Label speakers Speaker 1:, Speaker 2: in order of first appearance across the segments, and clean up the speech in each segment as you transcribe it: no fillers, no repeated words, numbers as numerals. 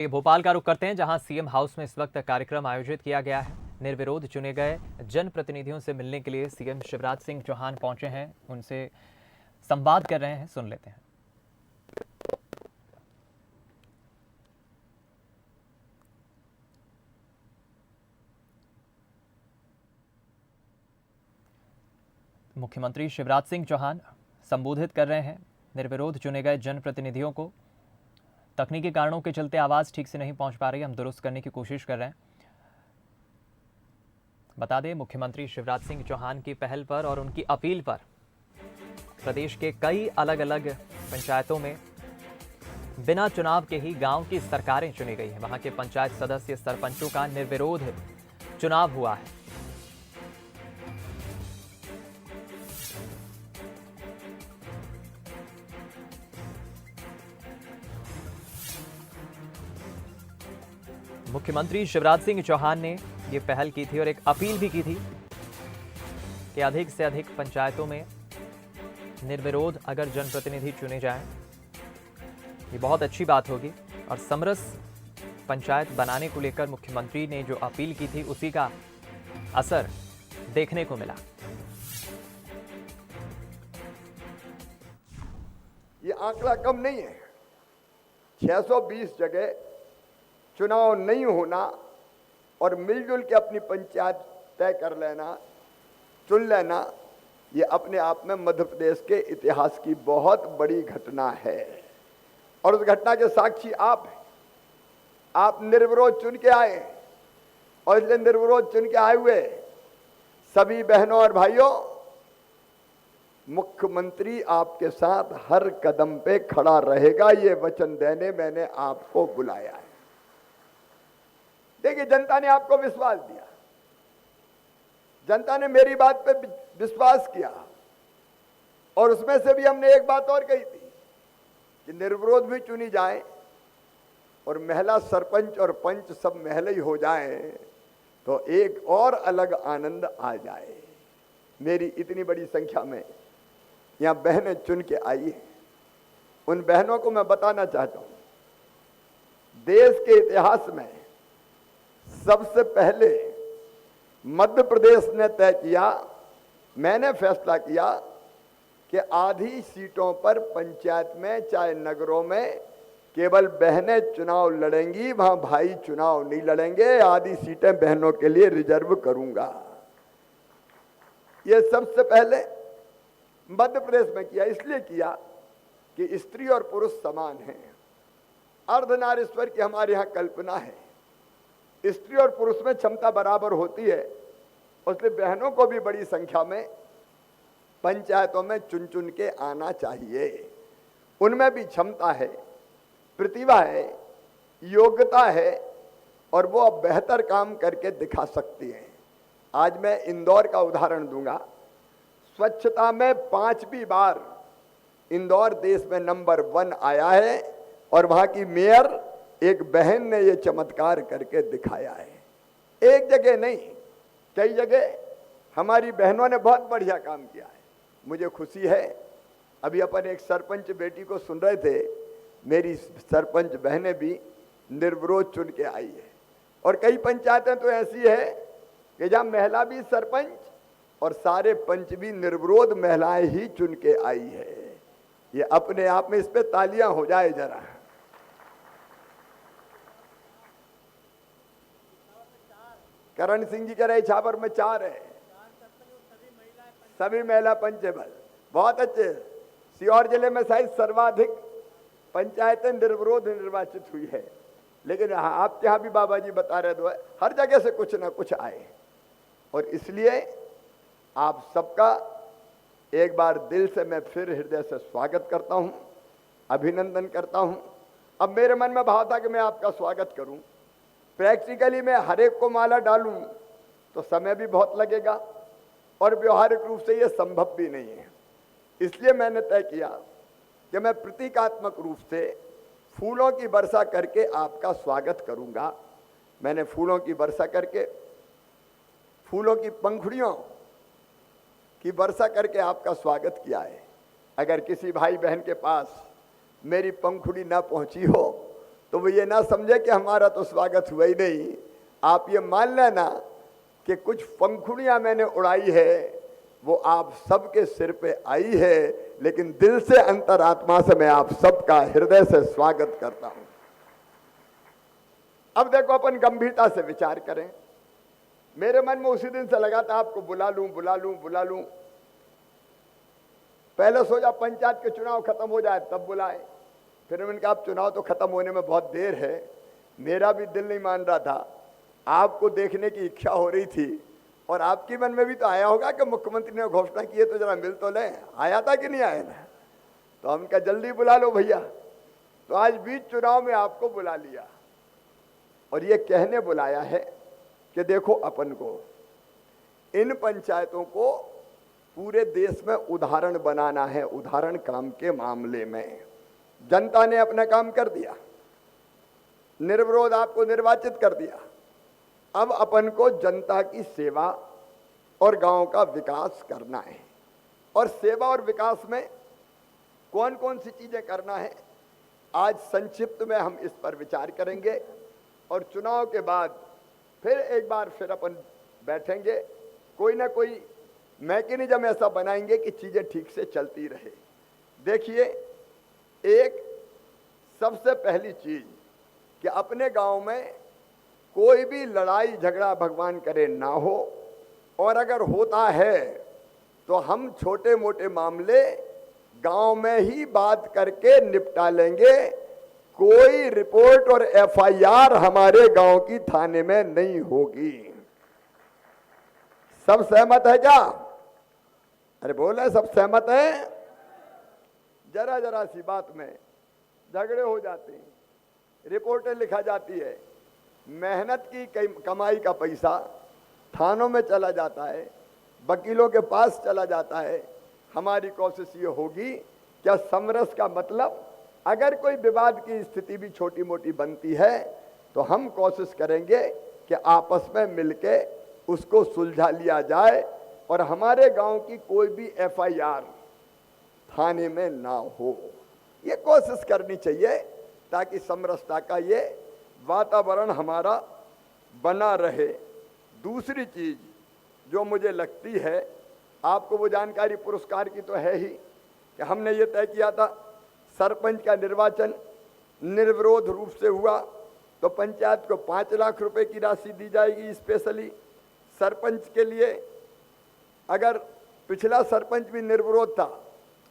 Speaker 1: ये भोपाल का रुख करते हैं, जहां सीएम हाउस में इस वक्त कार्यक्रम आयोजित किया गया है। निर्विरोध चुने गए जनप्रतिनिधियों से मिलने के लिए सीएम शिवराज सिंह चौहान पहुंचे हैं, उनसे संवाद कर रहे हैं। सुन लेते हैं। मुख्यमंत्री शिवराज सिंह चौहान संबोधित कर रहे हैं निर्विरोध चुने गए जनप्रतिनिधियों को। तकनीकी कारणों के चलते आवाज ठीक से नहीं पहुंच पा रही, हम दुरुस्त करने की कोशिश कर रहे हैं। बता दें, मुख्यमंत्री शिवराज सिंह चौहान की पहल पर और उनकी अपील पर प्रदेश के कई अलग अलग पंचायतों में बिना चुनाव के ही गांव की सरकारें चुनी गई हैं। वहां के पंचायत सदस्य सरपंचों का निर्विरोध चुनाव हुआ है। मुख्यमंत्री शिवराज सिंह चौहान ने ये पहल की थी और एक अपील भी की थी कि अधिक से अधिक पंचायतों में निर्विरोध अगर जनप्रतिनिधि चुने जाएं, ये बहुत अच्छी बात होगी। और समरस पंचायत बनाने को लेकर मुख्यमंत्री ने जो अपील की थी, उसी का असर देखने को मिला।
Speaker 2: ये आंकड़ा कम नहीं है। 620 जगह चुनाव नहीं होना और मिलजुल के अपनी पंचायत तय कर लेना, चुन लेना, ये अपने आप में मध्य प्रदेश के इतिहास की बहुत बड़ी घटना है। और उस घटना के साक्षी आप हैं। आप निर्विरोध चुन के आए, और इसलिए निर्विरोध चुन के आए हुए सभी बहनों और भाइयों, मुख्यमंत्री आपके साथ हर कदम पे खड़ा रहेगा, ये वचन देने मैंने आपको बुलाया है। देखिए, जनता ने आपको विश्वास दिया, जनता ने मेरी बात पे विश्वास किया, और उसमें से भी हमने एक बात और कही थी कि निर्विरोध भी चुनी जाए और महिला सरपंच और पंच सब महिला ही हो जाए तो एक और अलग आनंद आ जाए। मेरी इतनी बड़ी संख्या में यहां बहनें चुन के आई हैं। उन बहनों को मैं बताना चाहता हूं, देश के इतिहास में सबसे पहले मध्य प्रदेश ने तय किया, मैंने फैसला किया कि आधी सीटों पर पंचायत में, चाहे नगरों में, केवल बहनें चुनाव लड़ेंगी, वहां भाई चुनाव नहीं लड़ेंगे। आधी सीटें बहनों के लिए रिजर्व करूंगा। यह सबसे पहले मध्य प्रदेश में किया। इसलिए किया कि स्त्री और पुरुष समान हैं। अर्धनारीश्वर की हमारे यहां कल्पना है। स्त्री और पुरुष में क्षमता बराबर होती है, इसलिए बहनों को भी बड़ी संख्या में पंचायतों में चुन चुन के आना चाहिए। उनमें भी क्षमता है, प्रतिभा है, योग्यता है, और वो अब बेहतर काम करके दिखा सकती हैं। आज मैं इंदौर का उदाहरण दूंगा। स्वच्छता में 5वीं बार इंदौर देश में नंबर 1 आया है, और वहां की मेयर एक बहन ने यह चमत्कार करके दिखाया है। एक जगह नहीं, कई जगह हमारी बहनों ने बहुत बढ़िया काम किया है। मुझे खुशी है, अभी अपन एक सरपंच बेटी को सुन रहे थे, मेरी सरपंच बहनें भी निर्विरोध चुन के आई है। और कई पंचायतें तो ऐसी है कि जहां महिला भी सरपंच और सारे पंच भी निर्विरोध महिलाएं ही चुन के आई है। ये अपने आप में, इस पे तालियां हो जाए जरा। करण सिंह जी कह रहे छापर में 4 है, सभी महिला पंचेबल, बहुत अच्छे। सीहोर जिले में शायद सर्वाधिक पंचायतें निर्विरोध निर्वाचित हुई है। लेकिन आपके यहां भी बाबा जी बता रहे, तो हर जगह से कुछ ना कुछ आए। और इसलिए आप सबका एक बार दिल से मैं फिर हृदय से स्वागत करता हूं, अभिनंदन करता हूं। अब मेरे मन में भाव था कि मैं आपका स्वागत करूं। प्रैक्टिकली मैं हर एक को माला डालूं तो समय भी बहुत लगेगा, और व्यवहारिक रूप से यह संभव भी नहीं है। इसलिए मैंने तय किया कि मैं प्रतीकात्मक रूप से फूलों की वर्षा करके आपका स्वागत करूंगा। मैंने फूलों की वर्षा करके, फूलों की पंखुड़ियों की वर्षा करके आपका स्वागत किया है। अगर किसी भाई बहन के पास मेरी पंखुड़ी ना पहुंची हो तो वो ये ना समझे कि हमारा तो स्वागत हुआ ही नहीं। आप ये मान लेना कि कुछ पंखुड़ियां मैंने उड़ाई है, वो आप सबके सिर पे आई है, लेकिन दिल से, अंतरात्मा से मैं आप सबका हृदय से स्वागत करता हूं। अब देखो, अपन गंभीरता से विचार करें। मेरे मन में उसी दिन से लगा था आपको बुला लूं बुला लूं बुला लूं। पहले सोचा पंचायत के चुनाव खत्म हो जाए तब बुलाए, फिर मैंने कहा अब चुनाव तो खत्म होने में बहुत देर है। मेरा भी दिल नहीं मान रहा था, आपको देखने की इच्छा हो रही थी, और आपके मन में भी तो आया होगा कि मुख्यमंत्री ने घोषणा की है तो जरा मिल तो लें। आया था कि नहीं आया था? तो हम क्या जल्दी बुला लो भैया। तो आज बीच चुनाव में आपको बुला लिया, और ये कहने बुलाया है कि देखो, अपन को इन पंचायतों को पूरे देश में उदाहरण बनाना है। उदाहरण काम के मामले में जनता ने अपना काम कर दिया, निर्विरोध आपको निर्वाचित कर दिया। अब अपन को जनता की सेवा और गांव का विकास करना है। और सेवा और विकास में कौन कौन सी चीजें करना है, आज संक्षिप्त में हम इस पर विचार करेंगे, और चुनाव के बाद फिर एक बार फिर अपन बैठेंगे, कोई ना कोई मैकेनिज्म ऐसा बनाएंगे कि चीजें ठीक से चलती रहे। देखिए, एक सबसे पहली चीज कि अपने गांव में कोई भी लड़ाई झगड़ा भगवान करे ना हो, और अगर होता है तो हम छोटे मोटे मामले गांव में ही बात करके निपटा लेंगे। कोई रिपोर्ट और एफआईआर हमारे गांव की थाने में नहीं होगी। सब सहमत है क्या? अरे बोले, सब सहमत है? जरा जरा सी बात में झगड़े हो जाते हैं, रिपोर्टें लिखा जाती है, मेहनत की कमाई का पैसा थानों में चला जाता है, वकीलों के पास चला जाता है। हमारी कोशिश ये होगी, क्या समरस का मतलब, अगर कोई विवाद की स्थिति भी छोटी मोटी बनती है तो हम कोशिश करेंगे कि आपस में मिलके उसको सुलझा लिया जाए, और हमारे गांव की कोई भी एफआईआर थाने में ना हो। ये कोशिश करनी चाहिए ताकि समरसता का ये वातावरण हमारा बना रहे। दूसरी चीज जो मुझे लगती है, आपको वो जानकारी पुरस्कार की तो है ही कि हमने ये तय किया था, सरपंच का निर्वाचन निर्विरोध रूप से हुआ तो पंचायत को 5 लाख रुपए की राशि दी जाएगी स्पेशली सरपंच के लिए। अगर पिछला सरपंच भी निर्विरोध था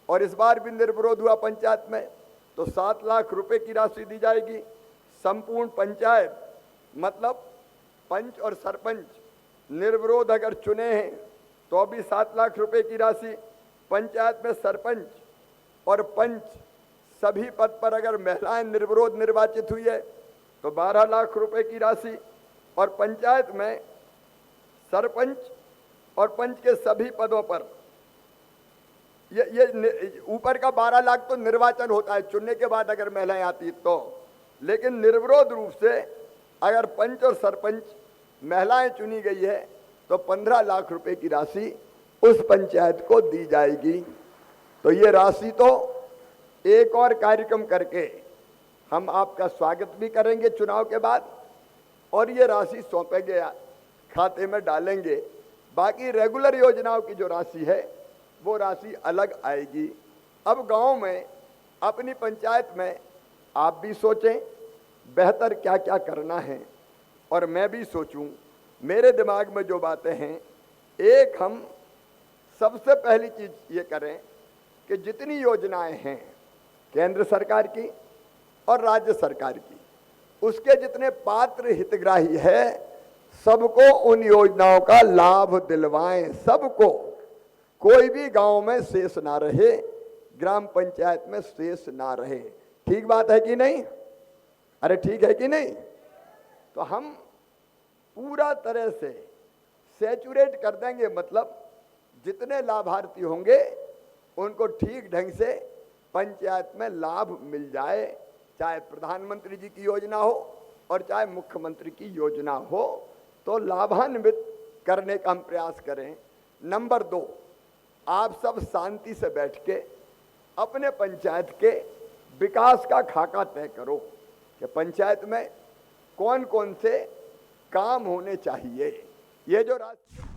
Speaker 2: और इस बार भी निर्विरोध हुआ पंचायत में, तो 7 लाख रुपए की राशि दी जाएगी। संपूर्ण पंचायत मतलब पंच और सरपंच निर्विरोध अगर चुने हैं तो भी 7 लाख रुपए की राशि। पंचायत में सरपंच और पंच सभी पद पर अगर महिलाएं निर्विरोध निर्वाचित हुई है तो 12 लाख रुपए की राशि। और पंचायत में सरपंच और पंच के सभी पदों पर ये ऊपर का 12 लाख तो निर्वाचन होता है, चुनने के बाद अगर महिलाएं आती तो, लेकिन निर्विरोध रूप से अगर पंच और सरपंच महिलाएं चुनी गई है तो 15 लाख रुपए की राशि उस पंचायत को दी जाएगी। तो ये राशि तो एक और कार्यक्रम करके हम आपका स्वागत भी करेंगे चुनाव के बाद, और ये राशि सौंपेंगे, खाते में डालेंगे। बाकी रेगुलर योजनाओं की जो राशि है वो राशि अलग आएगी। अब गांव में अपनी पंचायत में आप भी सोचें बेहतर क्या क्या करना है, और मैं भी सोचूं। मेरे दिमाग में जो बातें हैं, एक हम सबसे पहली चीज ये करें कि जितनी योजनाएं हैं केंद्र सरकार की और राज्य सरकार की, उसके जितने पात्र हितग्राही है सबको उन योजनाओं का लाभ दिलवाएं। सबको, कोई भी गांव में शेष ना रहे, ग्राम पंचायत में शेष ना रहे। ठीक बात है कि नहीं? अरे ठीक है कि नहीं? तो हम पूरा तरह से सैचुरेट कर देंगे, मतलब जितने लाभार्थी होंगे उनको ठीक ढंग से पंचायत में लाभ मिल जाए, चाहे प्रधानमंत्री जी की योजना हो और चाहे मुख्यमंत्री की योजना हो, तो लाभान्वित करने का हम प्रयास करें। नंबर 2, आप सब शांति से बैठ के अपने पंचायत के विकास का खाका तय करो। कि पंचायत में कौन कौन से काम होने चाहिए। ये जो राष्ट्रीय